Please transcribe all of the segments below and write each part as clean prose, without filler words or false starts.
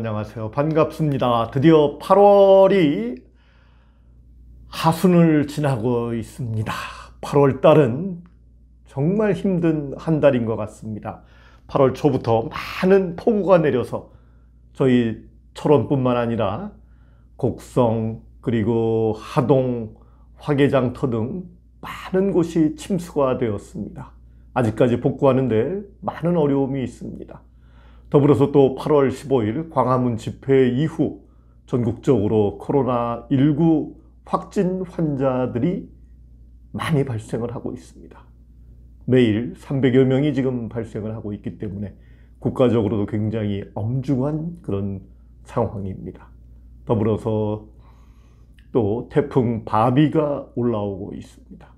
안녕하세요. 반갑습니다. 드디어 8월이 하순을 지나고 있습니다. 8월 달은 정말 힘든 한 달인 것 같습니다. 8월 초부터 많은 폭우가 내려서 저희 철원뿐만 아니라 곡성 그리고 하동, 화개장터 등 많은 곳이 침수가 되었습니다. 아직까지 복구하는데 많은 어려움이 있습니다. 더불어서 또 8월 15일 광화문 집회 이후 전국적으로 코로나19 확진 환자들이 많이 발생을 하고 있습니다. 매일 300여 명이 지금 발생을 하고 있기 때문에 국가적으로도 굉장히 엄중한 그런 상황입니다. 더불어서 또 태풍 바비가 올라오고 있습니다.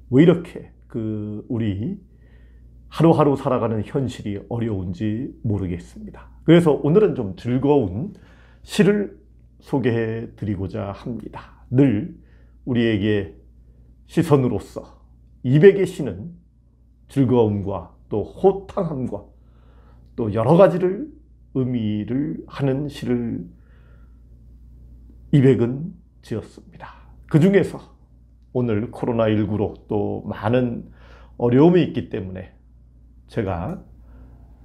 왜 이렇게 우리 하루하루 살아가는 현실이 어려운지 모르겠습니다. 그래서 오늘은 좀 즐거운 시를 소개해 드리고자 합니다. 늘 우리에게 시선으로서 200의 시는 즐거움과 또 호탕함과 또 여러 가지를 의미를 하는 시를 200은 지었습니다. 그 중에서 오늘 코로나19로 또 많은 어려움이 있기 때문에 제가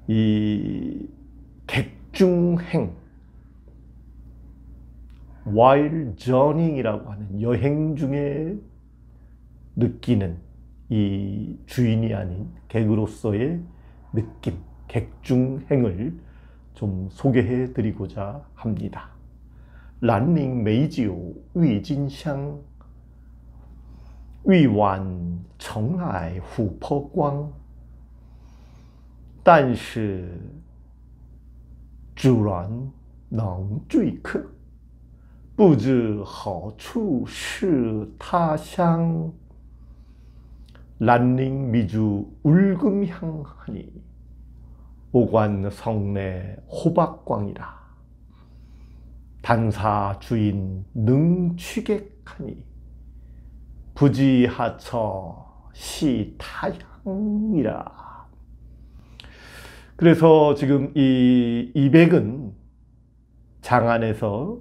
이 객중행, while journeying이라고 하는 여행 중에 느끼는 이 주인이 아닌 객으로서의 느낌, 객중행을 좀 소개해 드리고자 합니다. 란닝 메이지오 위진샹 위완 청하이 후퍼광 但是主人能追客不知好处是他乡 란닝 미주 울금향하니 오관 성내 호박광이라 단사 주인 능취객하니 부지하처 시타향이라. 그래서 지금 이 200은 장안에서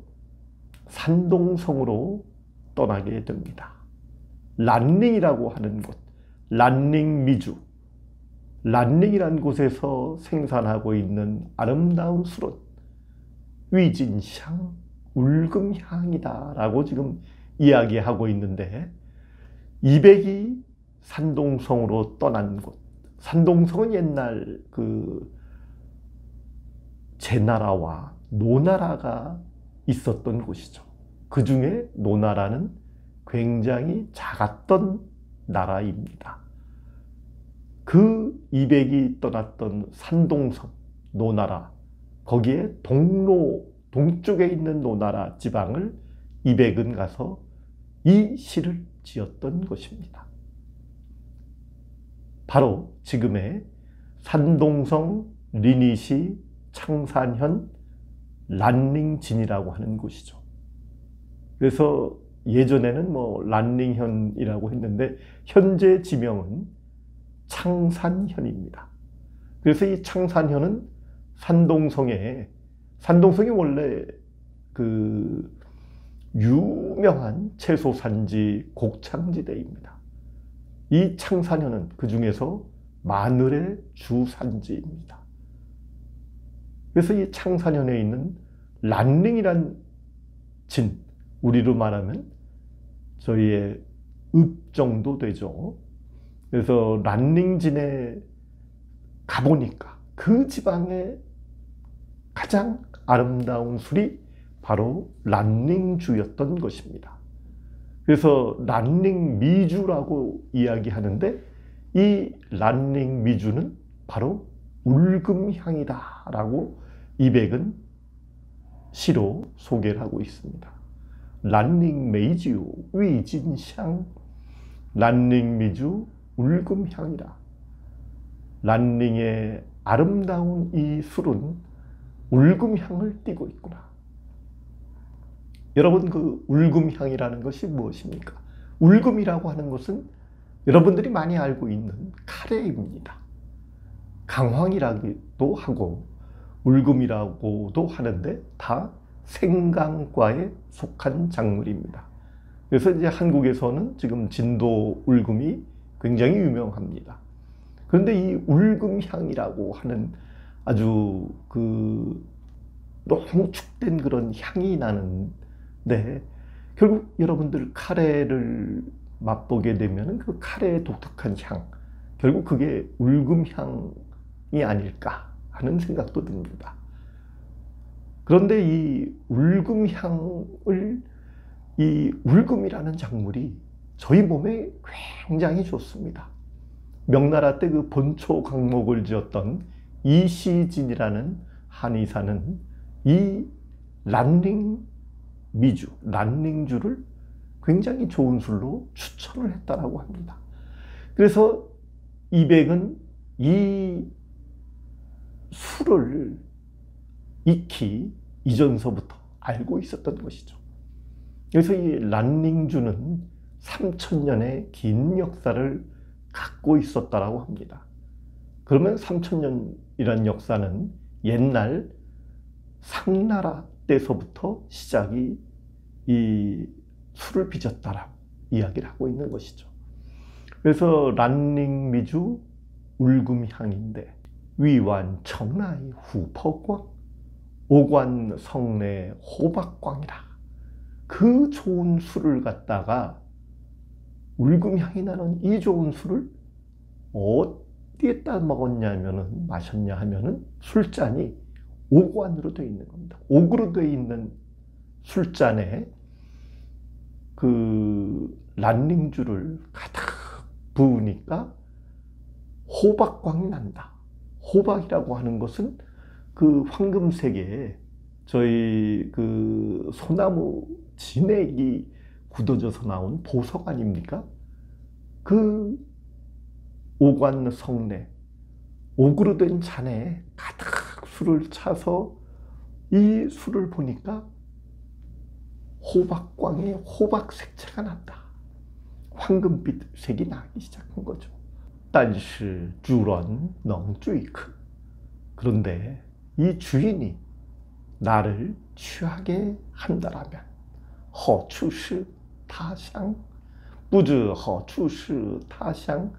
산동성으로 떠나게 됩니다. 란닝이라고 하는 곳, 란닝 미주, 란닝이라는 곳에서 생산하고 있는 아름다운 술은 위진향, 울금향이다 라고 지금 이야기하고 있는데 200이 산동성으로 떠난 곳, 산동성은 옛날 제나라와 노나라가 있었던 곳이죠. 그 중에 노나라는 굉장히 작았던 나라입니다. 그 200이 떠났던 산동성, 노나라, 거기에 동쪽에 있는 노나라 지방을 200은 가서 이 시를 지었던 것입니다. 바로 지금의 산동성 리니시 창산현 란닝진이라고 하는 곳이죠. 그래서 예전에는 란닝현이라고 했는데 현재 지명은 창산현입니다. 그래서 이 창산현은 산동성이 원래 유명한 채소 산지 곡창지대입니다. 이 창산현은 그 중에서 마늘의 주산지입니다. 그래서 이 창산현에 있는 란닝이란 진, 우리로 말하면 저희의 읍 정도 되죠. 그래서 란닝진에 가보니까 그 지방의 가장 아름다운 술이 바로 란닝주였던 것입니다. 그래서 란닝 미주라고 이야기하는데 이 란닝 미주는 바로 울금향이다 라고 200은 시로 소개를 하고 있습니다. 란닝 메이지우 위진샹, 란닝 미주 울금향이라. 란닝의 아름다운 이 술은 울금향을 띠고 있구나. 여러분, 그 울금향이라는 것이 무엇입니까? 울금이라고 하는 것은 여러분들이 많이 알고 있는 카레입니다. 강황이라기도 하고 울금이라고도 하는데 다 생강과에 속한 작물입니다. 그래서 이제 한국에서는 지금 진도 울금이 굉장히 유명합니다. 그런데 이 울금향이라고 하는 아주 너무 축된 그런 향이 나는데, 결국 여러분들 카레를 맛보게 되면 그 카레의 독특한 향, 결국 그게 울금향이 아닐까 하는 생각도 듭니다. 그런데 이 울금향을, 이 울금이라는 작물이 저희 몸에 굉장히 좋습니다. 명나라 때 그 본초 강목을 지었던 이시진이라는 한의사는 이 란닝미주, 란닝주를 굉장히 좋은 술로 추천을 했다라고 합니다. 그래서 이백은 이 술을 익히 이전서부터 알고 있었던 것이죠. 그래서 이 란닝주는 3000년의 긴 역사를 갖고 있었다라고 합니다. 그러면 3000년이란 역사는 옛날 상나라 때서부터 시작이 이 술을 빚었다라고 이야기를 하고 있는 것이죠. 그래서 란닝미주 울금향인데 위완 청라이 후퍼광 오관 성내 호박광이라, 그 좋은 술을 갖다가 울금향이 나는 이 좋은 술을 어디에다 먹었냐면은, 마셨냐 하면은 술잔이 오관으로 되어 있는 겁니다. 옥으로 되어 있는 술잔에 그 란닝주를 가득 부으니까 호박광이 난다. 호박이라고 하는 것은 그 황금색의 저희 그 소나무 진액이 굳어져서 나온 보석 아닙니까? 그 오관 성내, 옥으로 된 잔에 가득 술을 차서 이 술을 보니까 호박광에 호박 색채가 난다. 황금빛 색이 나기 시작한 거죠. 但是主人能最크. 그런데 이 주인이 나를 취하게 한다라면 好处是他乡不知好处是他乡,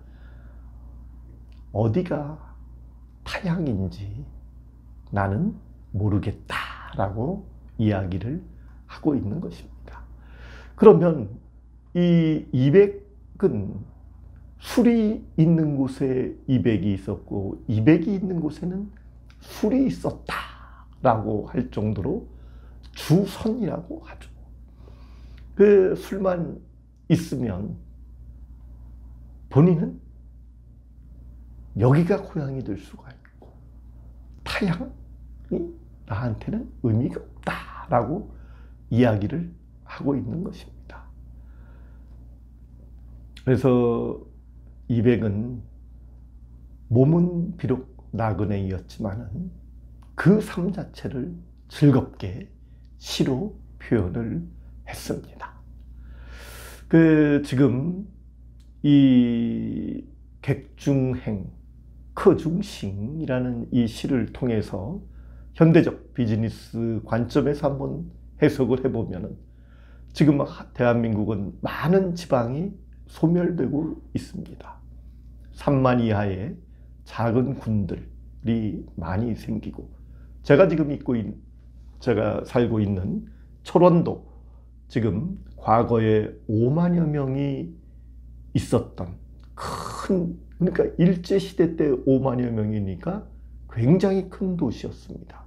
어디가 타향인지 나는 모르겠다라고 이야기를 하고 있는 것입니다. 그러면 이 이백은 술이 있는 곳에 이백이 있었고 이백이 있는 곳에는 술이 있었다라고 할 정도로 주선이라고 하죠. 그 술만 있으면 본인은 여기가 고향이 될 수가 있고 타향이 나한테는 의미가 없다라고 이야기를 하고 있는 것입니다. 그래서 이백은 몸은 비록 나그네이었지만은 그 삶 자체를 즐겁게 시로 표현을 했습니다. 지금 이 객중행, 커중싱이라는 이 시를 통해서 현대적 비즈니스 관점에서 한번 해석을 해보면 지금 대한민국은 많은 지방이 소멸되고 있습니다. 3만 이하의 작은 군들이 많이 생기고, 제가 살고 있는 철원도 지금 과거에 5만여 명이 있었던 그러니까 일제시대 때 5만여 명이니까 굉장히 큰 도시였습니다.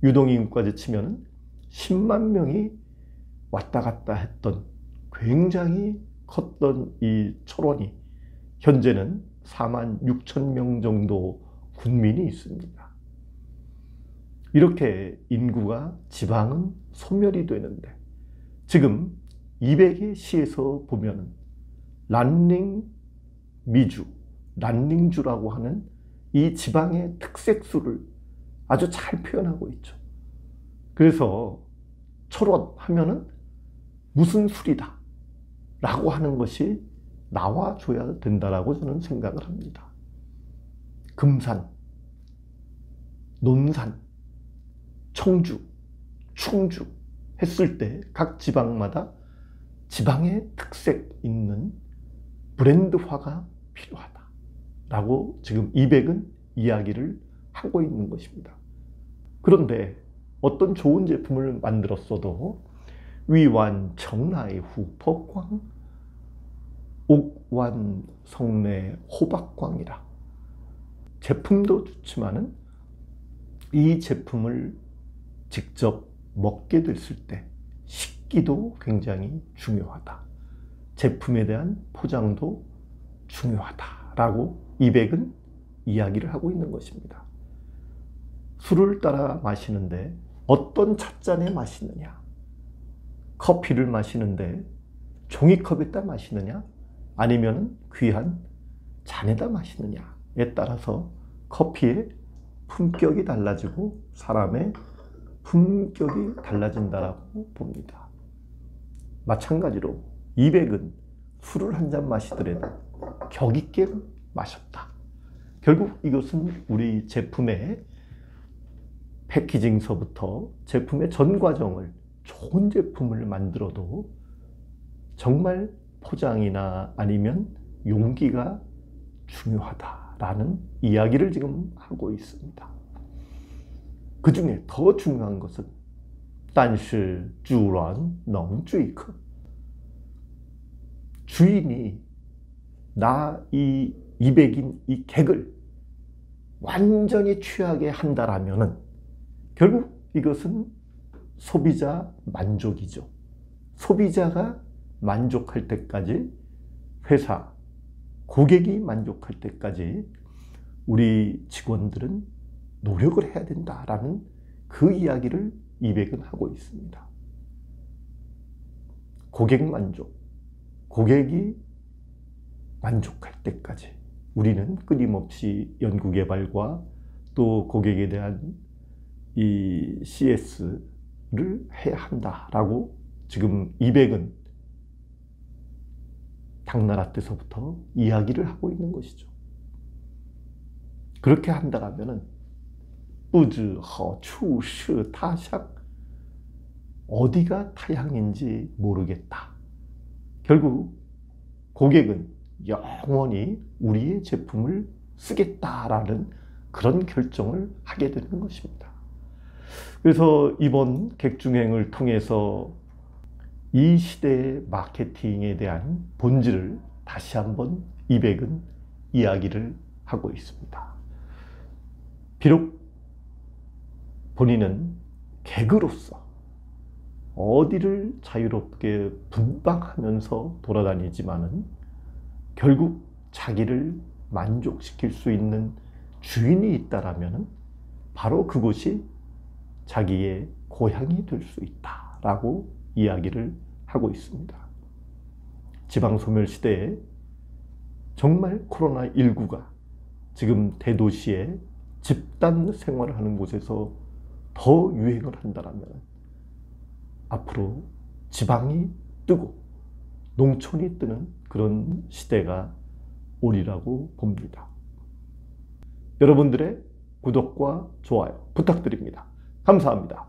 유동인구까지 치면 10만 명이 왔다 갔다 했던 굉장히 컸던 이 철원이 현재는 4만 6천 명 정도 군민이 있습니다. 이렇게 인구가 지방은 소멸이 되는데 지금 200의 시에서 보면 란닝미주, 란닝주라고 하는 이 지방의 특색수를 아주 잘 표현하고 있죠. 그래서 철원 하면은 무슨 술이다 라고 하는 것이 나와줘야 된다라고 저는 생각을 합니다. 금산, 논산, 청주, 충주 했을 때 각 지방마다 지방의 특색 있는 브랜드화가 필요하다라고 지금 이백은 이야기를 하고 있는 것입니다. 그런데 어떤 좋은 제품을 만들었어도 위완 청라의 후퍼광, 옥완 성내 호박광이라 제품도 좋지만은 이 제품을 직접 먹게 됐을 때 식기도 굉장히 중요하다. 제품에 대한 포장도 중요하다라고 이백은 이야기를 하고 있는 것입니다. 술을 따라 마시는데 어떤 찻잔에 마시느냐, 커피를 마시는데 종이컵에다 마시느냐, 아니면 귀한 잔에다 마시느냐에 따라서 커피의 품격이 달라지고 사람의 품격이 달라진다라고 봅니다. 마찬가지로 이백은 술을 한 잔 마시더라도 격 있게 마셨다. 결국 이것은 우리 제품의 패키징서부터 제품의 전 과정을 좋은 제품을 만들어도 정말 포장이나 아니면 용기가 중요하다라는 이야기를 지금 하고 있습니다. 그 중에 더 중요한 것은 但是主人能追客 주인이 나 이 이백인 이 객을 완전히 취하게 한다라면은 결국 이것은 소비자 만족이죠. 소비자가 만족할 때까지, 회사, 고객이 만족할 때까지 우리 직원들은 노력을 해야 된다라는 그 이야기를 이백은 하고 있습니다. 고객 만족, 고객이 만족할 때까지 우리는 끊임없이 연구개발과 또 고객에 대한 이 CS를 해야 한다라고 지금 이백은 당나라 때서부터 이야기를 하고 있는 것이죠. 그렇게 한다라면은 不知好处是他乡 어디가 타향인지 모르겠다. 결국 고객은 영원히 우리의 제품을 쓰겠다라는 그런 결정을 하게 되는 것입니다. 그래서 이번 객중행을 통해서 이 시대의 마케팅에 대한 본질을 다시 한번 이백은 이야기를 하고 있습니다. 비록 본인은 객으로서 어디를 자유롭게 분방하면서 돌아다니지만은 결국 자기를 만족시킬 수 있는 주인이 있다라면 바로 그곳이 자기의 고향이 될 수 있다라고 이야기를 하고 있습니다. 지방소멸 시대에 정말 코로나19가 지금 대도시에 집단 생활을 하는 곳에서 더 유행을 한다면 앞으로 지방이 뜨고 농촌이 뜨는 그런 시대가 오리라고 봅니다. 여러분들의 구독과 좋아요 부탁드립니다. 감사합니다.